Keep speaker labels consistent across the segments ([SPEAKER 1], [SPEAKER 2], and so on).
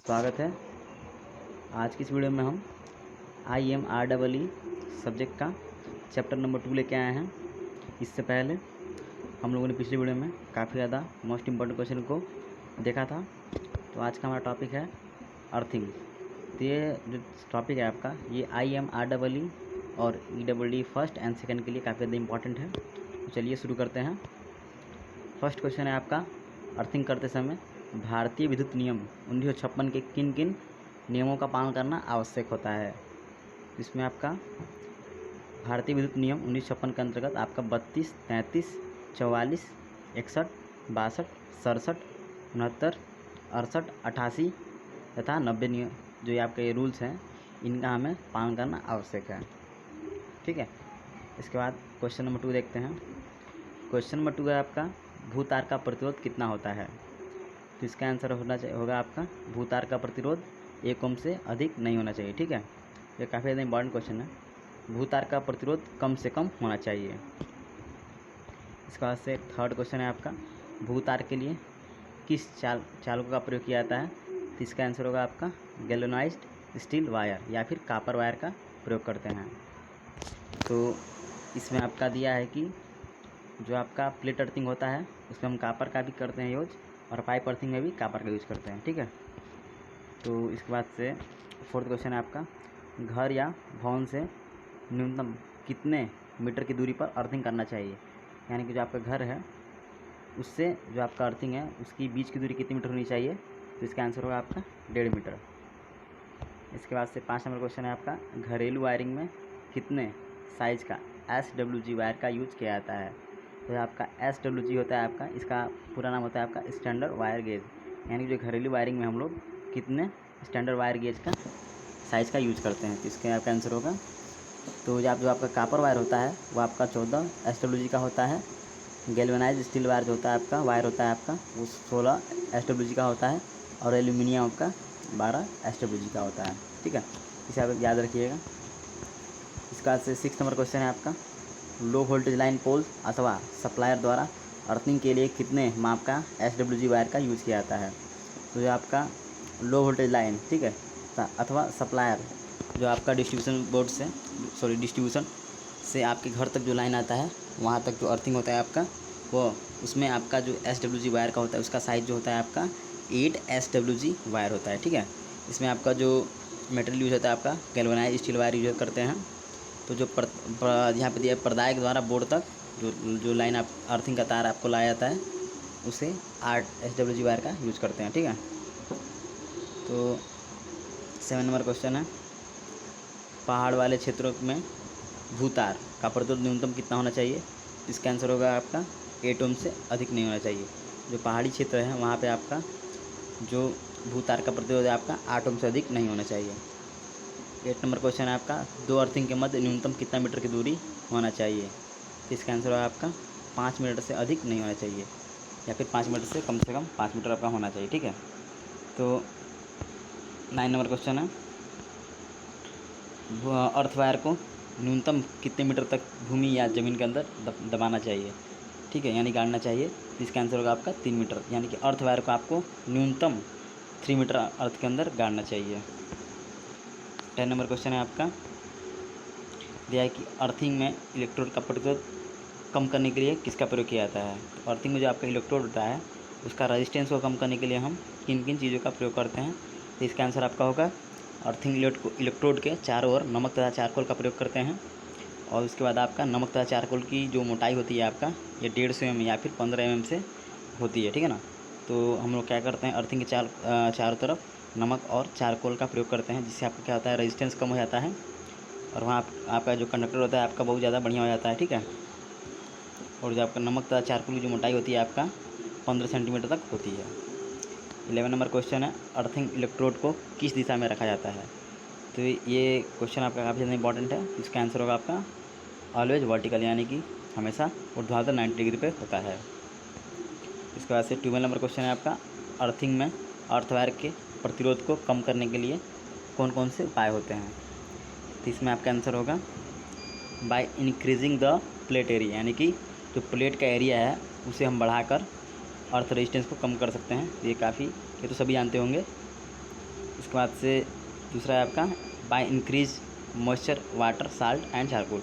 [SPEAKER 1] स्वागत है। आज की इस वीडियो में हम IMREE सब्जेक्ट का चैप्टर नंबर 2 लेके आए हैं। इससे पहले हम लोगों ने पिछली वीडियो में काफ़ी ज़्यादा मोस्ट इम्पॉर्टेंट क्वेश्चन को देखा था। तो आज का हमारा टॉपिक है अर्थिंग। तो ये जो टॉपिक है आपका, ये IMREE और EEE फर्स्ट एंड सेकेंड के लिए काफ़ी ज़्यादा इंपॉर्टेंट है। तो चलिए शुरू करते हैं। फर्स्ट क्वेश्चन है आपका, अर्थिंग करते समय भारतीय विद्युत नियम 1956 के किन किन नियमों का पालन करना आवश्यक होता है। इसमें आपका भारतीय विद्युत नियम 1956 के अंतर्गत आपका 32, 33, 44, 61, 62, 67, 69, 68, 88 तथा 90 नियम जो ये आपके रूल्स हैं, इनका हमें पालन करना आवश्यक है। ठीक है। इसके बाद क्वेश्चन नंबर 2 देखते हैं। क्वेश्चन नंबर 2 है आपका, भूतार का प्रतिरोध कितना होता है। तो इसका आंसर होगा आपका भूतार का प्रतिरोध 1 ओम से अधिक नहीं होना चाहिए। ठीक है, ये काफ़ी ज़्यादा इंपॉर्टेंट क्वेश्चन है। भूतार का प्रतिरोध कम से कम होना चाहिए। इसके बाद से थर्ड क्वेश्चन है आपका, भूतार के लिए किस चालकों का प्रयोग किया जाता है। तो इसका आंसर होगा आपका गैल्वेनाइज्ड स्टील वायर या फिर कॉपर वायर का प्रयोग करते हैं। तो इसमें आपका दिया है कि जो आपका प्लेट अर्थिंग होता है उसमें हम कॉपर का भी करते हैं यूज, और पाइप अर्थिंग में भी कॉपर का यूज करते हैं। ठीक है। तो इसके बाद से फोर्थ क्वेश्चन है आपका, घर या भवन से न्यूनतम कितने मीटर की दूरी पर अर्थिंग करना चाहिए। यानी कि जो आपका घर है उससे जो आपका अर्थिंग है उसकी बीच की दूरी कितनी मीटर होनी चाहिए। तो इसका आंसर होगा आपका 1.5 मीटर। इसके बाद से 5 नंबर क्वेश्चन है आपका, घरेलू वायरिंग में कितने साइज का SWG वायर का यूज किया जाता है। तो आपका SWG होता है आपका, इसका पूरा नाम होता है आपका स्टैंडर्ड वायर गेज। यानी कि जो घरेलू वायरिंग में हम लोग कितने स्टैंडर्ड वायर गेज का साइज़ का यूज करते हैं। तो इसका आपका आंसर होगा, तो जो आपका कॉपर वायर होता है वो आपका 14 SWG का होता है। गैल्वेनाइज्ड स्टील वायर जो होता है आपका वायर होता है आपका वो 16 SWG का होता है, और एल्यूमिनियम आपका 12 SWG का होता है। ठीक है, इसे आप याद रखिएगा। इसका से 6 नंबर क्वेश्चन है आपका, लो वोल्टेज लाइन पोल अथवा सप्लायर द्वारा अर्थिंग के लिए कितने माप का SWG वायर का यूज़ किया जाता है। तो जो आपका लो वोल्टेज लाइन, ठीक है, अथवा सप्लायर जो आपका डिस्ट्रीब्यूशन से आपके घर तक जो लाइन आता है वहाँ तक जो अर्थिंग होता है आपका, वो उसमें आपका जो SWG वायर का होता है उसका साइज़ जो होता है आपका 8 SWG वायर होता है। ठीक है। इसमें आपका जो मटेरियल यूज होता है आपका गैल्वेनाइज्ड स्टील वायर यूज करते हैं। तो जो यहाँ पे दिया प्रदायक द्वारा बोर्ड तक जो लाइन आप अर्थिंग का तार आपको लाया जाता है उसे 8 SWG वायर का यूज करते हैं। ठीक है। तो 7 नंबर क्वेश्चन है, पहाड़ वाले क्षेत्रों में भूतार का प्रतिरोध न्यूनतम कितना होना चाहिए। इसका आंसर होगा आपका 8 ओम से अधिक नहीं होना चाहिए। जो पहाड़ी क्षेत्र है वहाँ पे आपका जो भूतार का प्रतिरोध है आपका 8 ओम से अधिक नहीं होना चाहिए। 8 नंबर क्वेश्चन है आपका, दो अर्थिंग के मध्य न्यूनतम कितना मीटर की दूरी होना चाहिए। तो इसका आंसर होगा आपका 5 मीटर से अधिक नहीं होना चाहिए, या फिर 5 मीटर से कम 5 मीटर आपका होना चाहिए। ठीक है। तो 9 नंबर क्वेश्चन है, अर्थ वायर को न्यूनतम कितने मीटर तक भूमि या ज़मीन के अंदर दबाना चाहिए। ठीक है, यानी गाड़ना चाहिए। तो इसका आंसर होगा आपका 3 मीटर, यानी कि अर्थ वायर को आपको न्यूनतम 3 मीटर अर्थ के अंदर गाड़ना चाहिए। 10 नंबर क्वेश्चन है आपका, दिया है कि अर्थिंग में इलेक्ट्रोड का प्रतिरोध कम करने के लिए किसका प्रयोग किया जाता है। तो अर्थिंग में जो आपका इलेक्ट्रोड होता है उसका रेजिस्टेंस को कम करने के लिए हम किन किन चीज़ों का प्रयोग करते हैं। तो इसका आंसर आपका होगा, अर्थिंग इलेक्ट्रोड के चारों ओर नमक तथा चारकोल का प्रयोग करते हैं। और उसके बाद आपका नमक तथा चारकोल की जो मोटाई होती है आपका ये 150 mm या फिर 15 mm से होती है। ठीक है ना। तो हम लोग क्या करते हैं, अर्थिंग के चारों तरफ नमक और चारकोल का प्रयोग करते हैं, जिससे आपका क्या होता है, रेजिस्टेंस कम हो जाता है, और वहाँ आपका जो कंडक्टर होता है आपका बहुत ज़्यादा बढ़िया हो जाता है। ठीक है। और जो आपका नमक तथा चारकोल की जो मोटाई होती है आपका 15 सेंटीमीटर तक होती है। 11 नंबर क्वेश्चन है, अर्थिंग इलेक्ट्रोड को किस दिशा में रखा जाता है। तो ये क्वेश्चन आपका काफ़ी ज़्यादा इंपॉर्टेंट है। इसका आंसर होगा आपका ऑलवेज वर्टिकल, यानी कि हमेशा ऊर्ध्वाधर 90 डिग्री पे होता है। इसके बाद से 12 नंबर क्वेश्चन है आपका, अर्थिंग में अर्थ वायर के प्रतिरोध को कम करने के लिए कौन कौन से उपाय होते हैं। तो इसमें आपका आंसर होगा by increasing the plate area, यानी कि जो प्लेट का एरिया है उसे हम बढ़ाकर अर्थ रेजिस्टेंस को कम कर सकते हैं। ये तो सभी जानते होंगे। उसके बाद से दूसरा है आपका by increase moisture water salt and charcoal,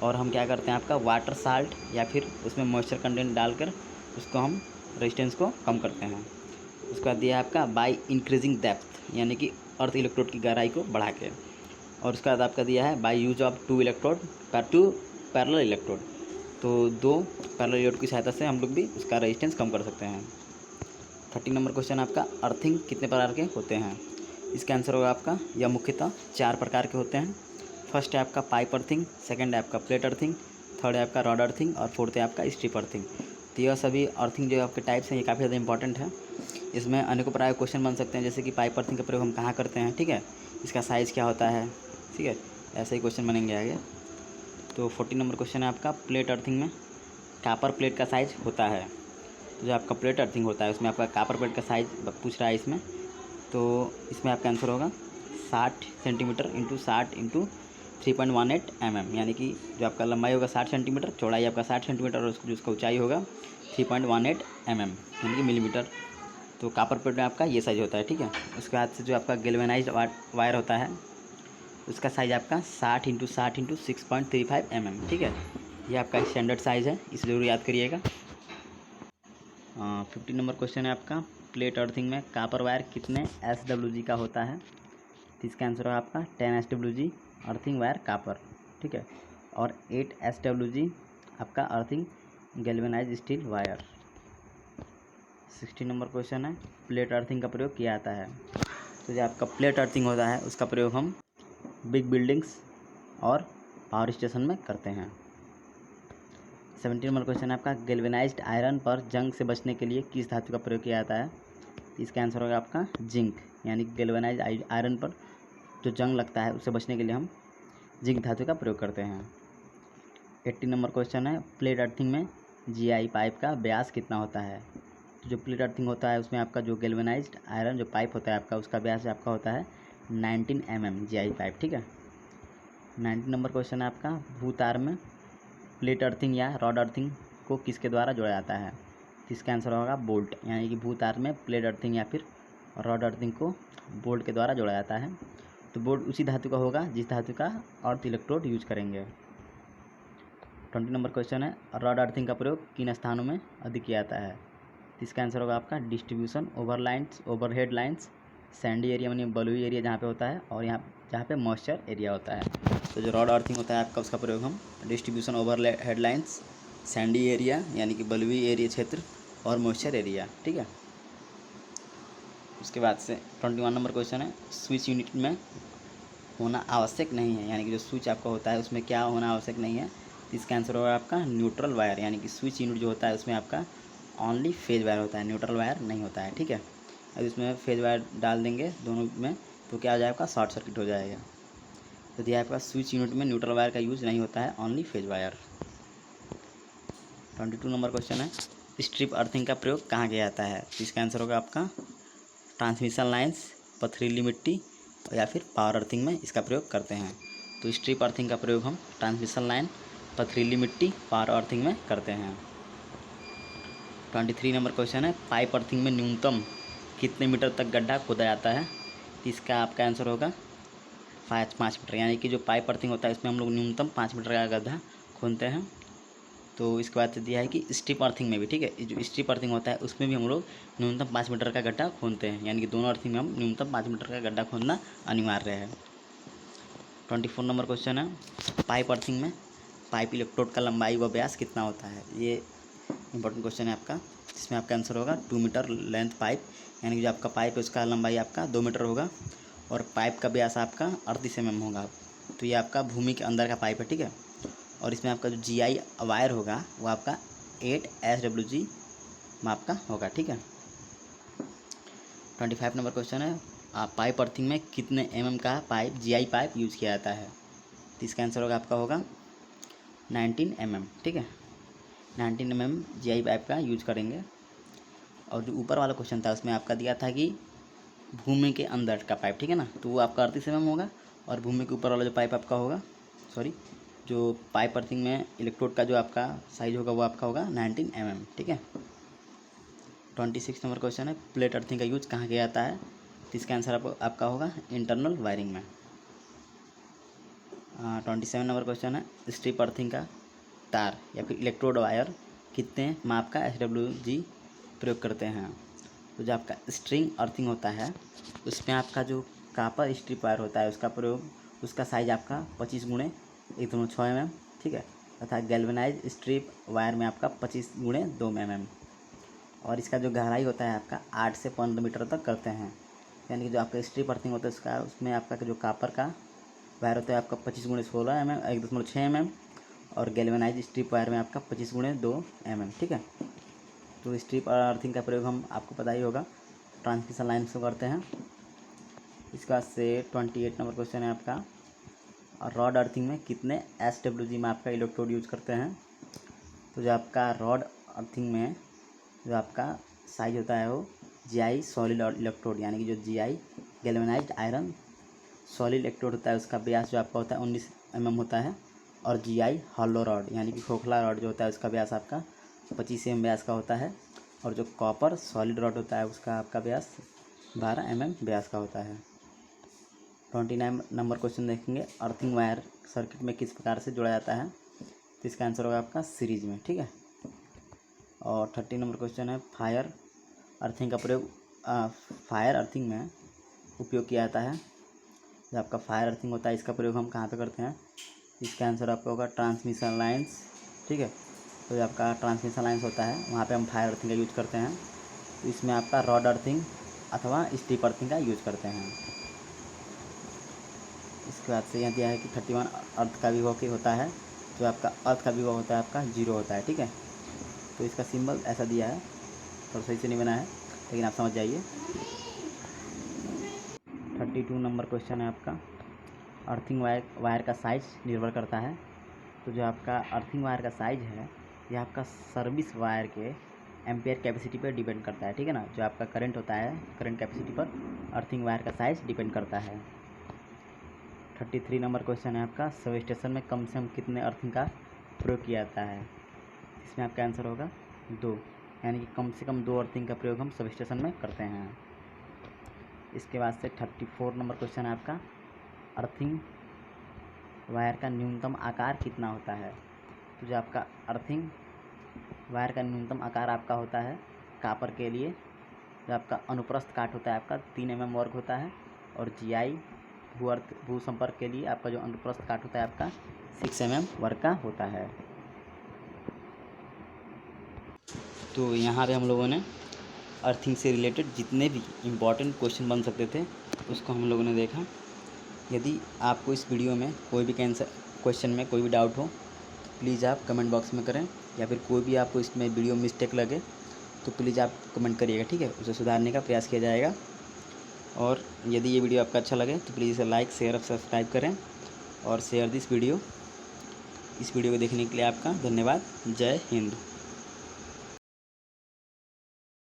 [SPEAKER 1] और हम क्या करते हैं आपका वाटर साल्ट या फिर उसमें मॉइस्चर कंटेंट डालकर उसको हम रेजिस्टेंस को कम करते हैं। उसके बाद दिया है आपका बाय इंक्रीजिंग डेप्थ, यानी कि अर्थ इलेक्ट्रोड की गहराई को बढ़ा के, और उसके बाद आपका दिया है by use of two parallel electrode, तो दो पैरेलल इलेक्ट्रोड की सहायता से हम लोग भी उसका रेजिस्टेंस कम कर सकते हैं। 30 नंबर क्वेश्चन आपका अर्थिंग कितने प्रकार के होते हैं। इसका आंसर होगा आपका यह मुख्यतः 4 प्रकार के होते हैं। फर्स्ट है आपका पाइप अर्थिंग, सेकंड है आपका प्लेट अर्थिंग, थर्ड है आपका रॉड अर्थिंग और फोर्थ है आपका स्ट्रिप अर्थिंग। तो यह सभी अर्थिंग जो आपके टाइप्स हैं ये काफ़ी ज़्यादा इंपॉर्टेंट है। इसमें अनेकों प्रकार के क्वेश्चन बन सकते हैं, जैसे कि पाइप अर्थिंग का प्रयोग हम कहाँ करते हैं, ठीक है, इसका साइज़ क्या होता है, ठीक है, ऐसे ही क्वेश्चन बनेंगे आगे। तो 40 नंबर क्वेश्चन है आपका प्लेट अर्थिंग में कापर प्लेट का साइज़ होता है। तो जो आपका प्लेट अर्थिंग होता है उसमें आपका कापर प्लेट का साइज़ पूछ रहा है इसमें, तो इसमें आपका आंसर होगा 60 सेंटीमीटर इंटू 60 इंटू 3.18 mm, यानी कि जो आपका लंबाई होगा 60 सेंटीमीटर, चौड़ाई आपका 60 सेंटीमीटर और जो उसका ऊंचाई होगा 3.18 mm यानी कि मिलीमीटर। तो कापर प्लेट में आपका ये साइज़ होता है, ठीक है। उसके बाद से जो आपका गैल्वेनाइज्ड वायर होता है उसका साइज़ आपका 60 इंटू 60 इंटू 6.35 mm, ठीक है। ये आपका स्टैंडर्ड साइज़ है, इसे ज़रूर याद करिएगा। 50 नंबर क्वेश्चन है आपका प्लेट अर्थिंग में कापर वायर कितने SWG का होता है। तो इसका आंसर है आपका 10 SWG अर्थिंग वायर कापर, ठीक है, और 8 SWG आपका earthing galvanised steel wire. 60 number question है प्लेट अर्थिंग का प्रयोग किया जाता है। तो जो आपका प्लेट अर्थिंग होता है उसका प्रयोग हम बिग बिल्डिंग्स और पावर स्टेशन में करते हैं। 70 नंबर क्वेश्चन है आपका गैल्वेनाइज्ड आयरन पर जंग से बचने के लिए किस धातु का प्रयोग किया जाता है। तो इसका आंसर होगा आपका जिंक, यानी कि गैल्वेनाइज्ड आयरन पर जो जंग लगता है उससे बचने के लिए हम जिंक धातु का प्रयोग करते हैं। 80 नंबर क्वेश्चन है प्लेट अर्थिंग में GI पाइप का व्यास कितना होता है। तो जो प्लेट अर्थिंग होता है उसमें आपका जो गैल्वेनाइज्ड आयरन जो पाइप होता है आपका उसका व्यास आपका होता है 19 mm GI पाइप, ठीक है। 90 नंबर क्वेश्चन है आपका भूतार में प्लेट अर्थिंग या रॉड अर्थिंग को किसके द्वारा जोड़ा जाता है। तो इसका आंसर होगा बोल्ट, यानी कि भूतार में प्लेट अर्थिंग या फिर रॉड अर्थिंग को बोल्ट के द्वारा जोड़ा जाता है। तो बोल्ट उसी धातु का होगा जिस धातु का अर्थ इलेक्ट्रोड यूज करेंगे। 20 नंबर क्वेश्चन है रॉड अर्थिंग का प्रयोग किन स्थानों में अधिक किया जाता है। तो इसका आंसर होगा आपका distribution overhead lines, Sandy area यानी बलुई एरिया जहाँ पे होता है, और यहाँ जहाँ पे मॉइस्चर एरिया होता है। तो जो रॉड अर्थिंग होता है आपका उसका प्रयोग हम distribution overhead lines, Sandy area यानी कि बलुई एरिया क्षेत्र और मॉइस्चर एरिया, ठीक है। उसके बाद से 21 नंबर क्वेश्चन है स्विच यूनिट में होना आवश्यक नहीं है, यानी कि जो स्विच आपका होता है उसमें क्या होना आवश्यक नहीं है। इसका आंसर होगा आपका न्यूट्रल वायर, यानी कि स्विच यूनिट जो होता है उसमें आपका ओनली फेज वायर होता है, न्यूट्रल वायर नहीं होता है, ठीक है। अब इसमें फेज वायर डाल देंगे दोनों में तो क्या हो जाएगा आपका शॉर्ट सर्किट हो जाएगा। तो दिया आपका स्विच यूनिट में न्यूट्रल वायर का यूज़ नहीं होता है, only phase wire. 22 number question है स्ट्रिप अर्थिंग का प्रयोग कहाँ किया जाता है। तो इसका आंसर होगा आपका ट्रांसमिशन लाइन्स, पथरीली मिट्टी या फिर पावर अर्थिंग में इसका प्रयोग करते हैं। तो स्ट्रिप अर्थिंग का प्रयोग हम ट्रांसमिशन लाइन, पथरीली मिट्टी, पावर अर्थिंग में करते हैं। 23 नंबर क्वेश्चन है पाइप अर्थिंग में न्यूनतम कितने मीटर तक गड्ढा खोदा जाता है। तो इसका आपका आंसर होगा 5 मीटर, यानी कि जो पाइप अर्थिंग होता है इसमें हम लोग न्यूनतम 5 मीटर का गड्ढा खोदते हैं। तो इसके बाद दिया है कि स्ट्रिप अर्थिंग में भी, ठीक है, जो स्ट्रिप अर्थिंग होता है उसमें भी हम लोग न्यूनतम 5 मीटर का गड्ढा खोदते हैं, यानी कि दोनों अर्थिंग में हम न्यूनतम 5 मीटर का गड्ढा खोदना अनिवार्य है। 24 नंबर क्वेश्चन है पाइप अर्थिंग में पाइप इलेक्ट्रोड का लंबाई व व्यास कितना होता है। ये इंपॉर्टेंट क्वेश्चन है आपका, जिसमें आपका आंसर होगा 2 मीटर लेंथ पाइप, यानी कि जो आपका पाइप है उसका लंबाई आपका 2 मीटर होगा और पाइप का व्यास आपका 38 mm होगा। तो ये आपका भूमि के अंदर का पाइप है, ठीक है। और इसमें आपका जो GI वायर होगा वो आपका 8 SWG माप का होगा, ठीक है। 25 नंबर क्वेश्चन है पाइप अर्थिंग में कितने mm का पाइप GI पाइप यूज़ किया जाता है। तो इसका आंसर होगा 19 mm, ठीक है, 19 mm GI पाइप का यूज करेंगे। और जो ऊपर वाला क्वेश्चन था उसमें आपका दिया था कि भूमि के अंदर का पाइप, ठीक है ना, तो वो आपका 38 mm होगा, और भूमि के ऊपर वाला जो पाइप आपका होगा जो पाइप अर्थिंग में इलेक्ट्रोड का जो आपका साइज होगा वो आपका होगा 19 mm, ठीक है। 26 नंबर क्वेश्चन है प्लेट अर्थिंग का यूज कहाँ किया जाता है। तो इसका आंसर आपका होगा इंटरनल वायरिंग में। 27 नंबर क्वेश्चन है, स्ट्रिप अर्थिंग का तार या फिर इलेक्ट्रोड वायर कितने माप का SWG प्रयोग करते हैं। तो जो आपका स्ट्रिंग अर्थिंग होता है उसमें आपका जो कापर स्ट्रिप वायर होता है उसका प्रयोग, उसका साइज आपका 25 गुणे 1.6 mm, ठीक है, तथा गैल्वेनाइज स्ट्रिप वायर में आपका 25 गुणे 2 mm, और इसका जो गहराई होता है आपका 8 से 15 मीटर तक करते हैं। यानी कि जो आपका स्ट्रिप अर्थिंग होता है उसका, उसमें आपका जो कापर का वायर होता है आपका 25 गुणे 16 mm 1.6 mm, और गैल्वेनाइज स्ट्रिप वायर में आपका 25 गुणे 2 mm, ठीक है। तो स्ट्रिप अर्थिंग का प्रयोग हम आपको पता ही होगा ट्रांसमिशन लाइन से करते हैं। इसके बाद से 28 नंबर क्वेश्चन है आपका, और रॉड अर्थिंग में कितने SWG में आपका इलेक्ट्रोड यूज करते हैं। तो जो आपका रॉड अर्थिंग में जो आपका साइज होता है वो GI सॉलिड इलेक्ट्रोड, यानी कि जो GI galvanised iron solid electrode होता है उसका व्यास जो आपका होता है 19 mm होता है, और GI हॉलो रॉड यानी कि खोखला रॉड जो होता है उसका व्यास आपका 25 mm व्यास का होता है, और जो कॉपर सॉलिड रॉड होता है उसका आपका व्यास 12 mm व्यास का होता है। 29 नंबर क्वेश्चन देखेंगे, अर्थिंग वायर सर्किट में किस प्रकार से जोड़ा जाता है। तो इसका आंसर होगा आपका सीरीज में, ठीक है। और 30 नंबर क्वेश्चन है, फायर अर्थिंग का प्रयोग फायर अर्थिंग में उपयोग किया जाता है। जो आपका फायर अर्थिंग होता है इसका प्रयोग हम कहाँ पे करते हैं। इसका आंसर आपका होगा ट्रांसमिशन लाइंस, ठीक है। तो जो आपका ट्रांसमिशन लाइंस होता है वहाँ पे हम फायर अर्थिंग का यूज करते हैं। तो इसमें आपका रॉड अर्थिंग अथवा स्ट्रिप अर्थिंग का यूज करते हैं। इसके बाद से यहाँ दिया है कि 31 अर्थ का विभव होता है। जो आपका अर्थ का विभव होता है आपका 0 होता है, ठीक है। तो इसका सिंबल ऐसा दिया है, थोड़ा सही से नहीं बना है लेकिन आप समझ जाइए। 32 नंबर क्वेश्चन है आपका, अर्थिंग वायर का साइज निर्भर करता है। तो जो आपका अर्थिंग वायर का साइज है यह आपका सर्विस वायर के एम्पेयर कैपेसिटी पर डिपेंड करता है, ठीक है ना। जो आपका करंट होता है करंट कैपेसिटी पर अर्थिंग वायर का साइज डिपेंड करता है। 33 नंबर क्वेश्चन है आपका, सब स्टेशन में कम से कम कितने अर्थिंग का प्रयोग किया जाता है। इसमें आपका आंसर होगा 2, यानी कि कम से कम 2 अर्थिंग का प्रयोग हम सब स्टेशन में करते हैं। इसके बाद से 34 नंबर क्वेश्चन है आपका, अर्थिंग वायर का न्यूनतम आकार कितना होता है। तो जो आपका अर्थिंग वायर का न्यूनतम आकार आपका होता है कापर के लिए, जो आपका अनुप्रस्थ काट होता है आपका 3 mm वर्ग होता है, और GI भू संपर्क के लिए आपका जो अनुप्रस्थ काट होता है आपका 6 mm वर्ग का होता है। तो यहाँ पे हम लोगों ने अर्थिंग से रिलेटेड जितने भी इम्पॉर्टेंट क्वेश्चन बन सकते थे उसको हम लोगों ने देखा। यदि आपको इस वीडियो में कोई भी क्वेश्चन में कोई भी डाउट हो प्लीज़ आप कमेंट बॉक्स में करें, या फिर कोई भी आपको इसमें वीडियो मिस्टेक लगे तो प्लीज़ आप कमेंट करिएगा, ठीक है। उसे सुधारने का प्रयास किया जाएगा। और यदि ये वीडियो आपका अच्छा लगे तो प्लीज़ इसे लाइक शेयर और सब्सक्राइब करें, और शेयर दिस वीडियो। इस वीडियो को देखने के लिए आपका धन्यवाद। जय हिंद।